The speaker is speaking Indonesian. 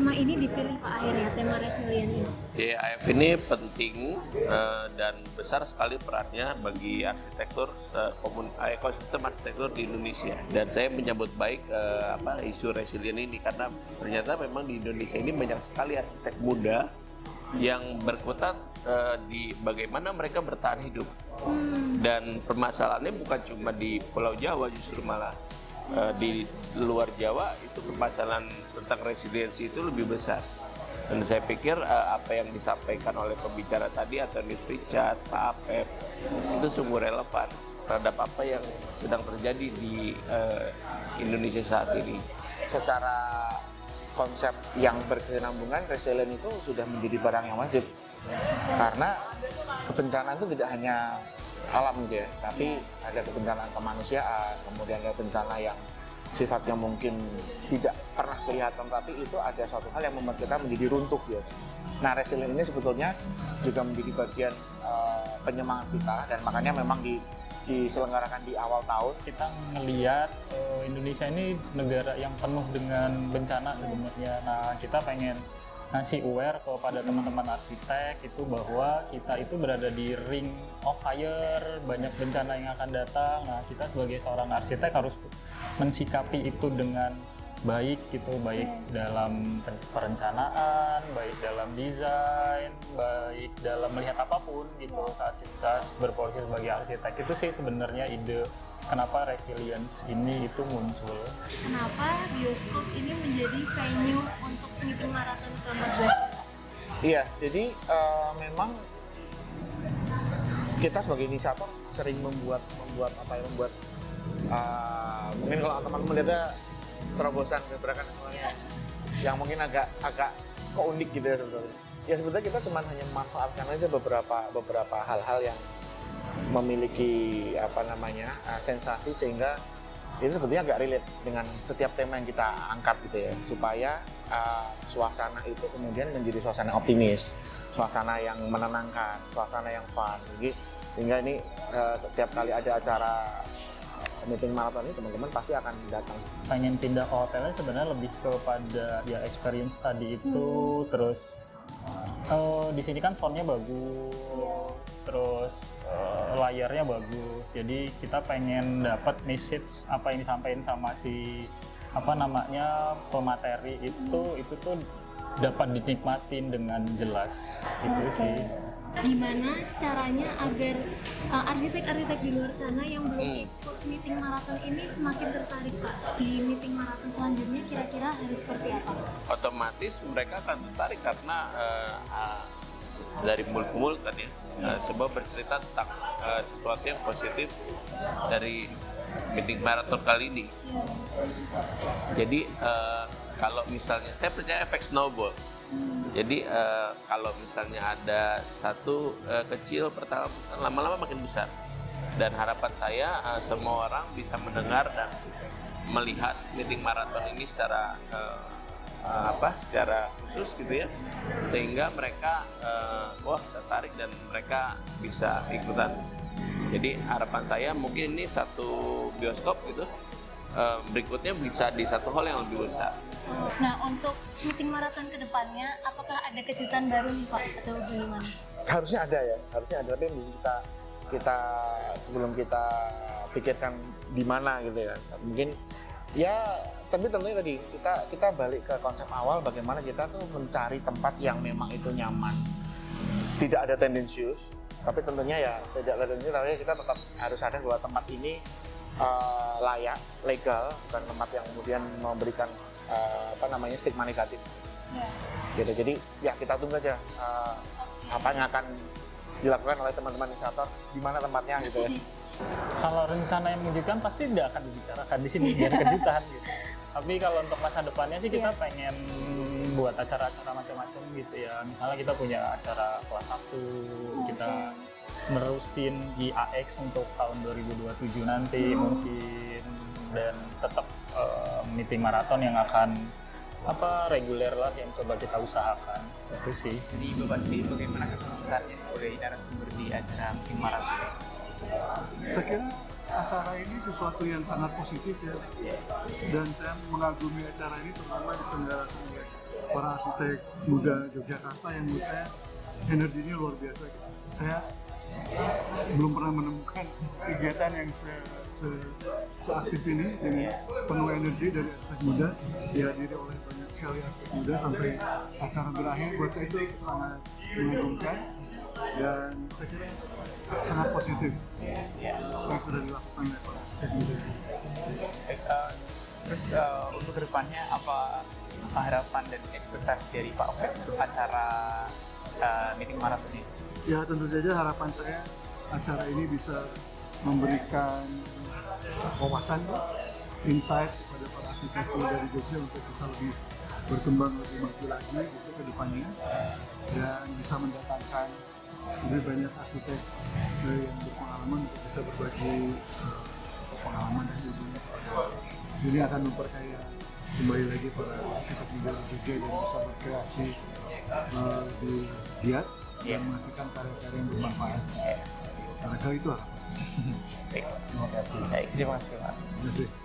tema ini dipilih Pak akhirnya, tema resilient ini? IAF ini penting dan besar sekali perannya bagi arsitektur ekosistem arsitektur di Indonesia. Dan saya menyambut baik isu resilient ini karena ternyata memang di Indonesia ini banyak sekali arsitek muda yang berkutat di bagaimana mereka bertahan hidup. Dan permasalahannya bukan cuma di Pulau Jawa, justru malah di luar Jawa itu permasalahan tentang resiliensi itu lebih besar. Dan saya pikir apa yang disampaikan oleh pembicara tadi atau Richard, Pak Apep itu sungguh relevan terhadap apa yang sedang terjadi di Indonesia saat ini. Secara konsep yang berkesinambungan, resilient itu sudah menjadi barang yang wajib. Karena kebencanaan itu tidak hanya alam gitu ya, tapi ada kebencanaan kemanusiaan, kemudian ada bencana yang sifatnya mungkin tidak pernah kelihatan, tapi itu ada suatu hal yang membuat kita menjadi runtuh ya. Nah, resilient ini sebetulnya juga menjadi bagian penyemangat kita, dan makanya memang diselenggarakan di awal tahun. Kita ngelihat Indonesia ini negara yang penuh dengan bencana sebenarnya. Nah, kita pengen ngasih aware kepada teman-teman arsitek itu bahwa kita itu berada di ring of fire, banyak bencana yang akan datang. Nah, kita sebagai seorang arsitek harus mensikapi itu dengan baik gitu, baik dalam perencanaan, baik dalam desain, baik dalam melihat apapun gitu saat kita berprofesi sebagai arsitek. Itu sih sebenarnya ide kenapa resilience ini itu muncul. Kenapa bioskop ini menjadi venue untuk meeting maraton ke-14? Iya, jadi memang kita sebagai inisiator sering membuat mungkin kalau teman-teman melihatnya terobosan gebrakan yang mungkin agak kok unik gitu ya sebetulnya. Ya sebetulnya kita cuma hanya memanfaatkan aja beberapa hal-hal yang memiliki sensasi sehingga itu sebetulnya agak relate dengan setiap tema yang kita angkat gitu ya, supaya suasana itu kemudian menjadi suasana optimis, suasana yang menenangkan, suasana yang fun. Jadi sehingga ini setiap kali ada acara meeting maraton ini teman-teman pasti akan datang. Pengen pindah ke hotelnya sebenarnya lebih kepada ya experience tadi itu, terus di sini kan fontnya bagus, terus layarnya bagus, jadi kita pengen dapat message apa yang disampaikan sama si pemateri itu tuh dapat dinikmatin dengan jelas gitu sih. Gimana caranya agar arsitek-arsitek di luar sana yang belum ikut meeting maraton ini semakin tertarik Pak di meeting maraton selanjutnya, kira-kira harus seperti apa? Otomatis mereka akan tertarik karena dari mulut ke mulut kan ya, sebuah bercerita tentang sesuatu yang positif dari meeting maraton kali ini. Jadi kalau misalnya saya percaya efek snowball. Jadi kalau misalnya ada satu kecil pertama, lama-lama makin besar. Dan harapan saya semua orang bisa mendengar dan melihat meeting maraton ini secara khusus gitu ya, sehingga mereka tertarik dan mereka bisa ikutan. Jadi harapan saya mungkin ini satu bioskop gitu, berikutnya bisa di satu hall yang lebih besar. Nah, untuk meeting maraton ke depannya, apakah ada kejutan baru nih Pak atau bagaimana? Harusnya ada, tapi kita sebelum kita pikirkan di mana gitu ya. Mungkin ya, tapi tentunya tadi kita balik ke konsep awal, bagaimana kita tuh mencari tempat yang memang itu nyaman, tidak ada tendensius, tapi tentunya ya tidak ada tendensius, tapi kita tetap harus sadar bahwa tempat ini layak, legal, bukan tempat yang kemudian memberikan stigma negatif. Gitu. Jadi ya kita tunggu aja apa yang akan dilakukan oleh teman-teman inisiator, di mana tempatnya gitu ya. Kalau rencana yang mengejutkan pasti tidak akan dibicarakan di sini biar kejutan gitu. Tapi kalau untuk masa depannya sih kita pengen buat acara-acara macam-macam gitu ya. Misalnya kita punya acara kelas 1, kita nerusin IAX untuk tahun 2027 nanti mungkin, dan tetap meeting maraton yang akan reguler lah yang coba kita usahakan. Itu sih. Jadi Bapak sendiri bagaimana keputusannya sebagai narasumber di acara meeting maraton? Saya kira acara ini sesuatu yang sangat positif ya, dan saya mengagumi acara ini terutama diselenggarakan oleh para arsitek muda Yogyakarta yang menurut saya energinya luar biasa gitu. Saya belum pernah menemukan kegiatan yang seaktif ini dengan penuh energi dari arsitek muda, dihadiri oleh banyak sekali arsitek muda sampai acara berakhir. Buat saya itu sangat menguntungkan dan saya kira sangat positif yang sudah dilakukan oleh para arsitek muda. Baik, terus untuk kedepannya apa harapan dan ekspektasi dari Pak Obed untuk acara meeting marathon ini? Ya tentu saja harapan saya acara ini bisa memberikan wawasan, insight kepada para arsitek dari Jogja untuk bisa lebih berkembang lebih maju lagi gitu ke depannya, dan bisa mendatangkan lebih banyak arsitek yang berpengalaman untuk bisa berbagi pengalaman dan ilmunya. Ini akan memperkaya kembali lagi para arsitek muda di Jogja dan bisa berkreasi lebih giat dan menghasilkan karya-karya yang bermanfaat. Karena itu harapan saya. Baik, terima kasih. Baik, terima kasih Pak. Terima kasih.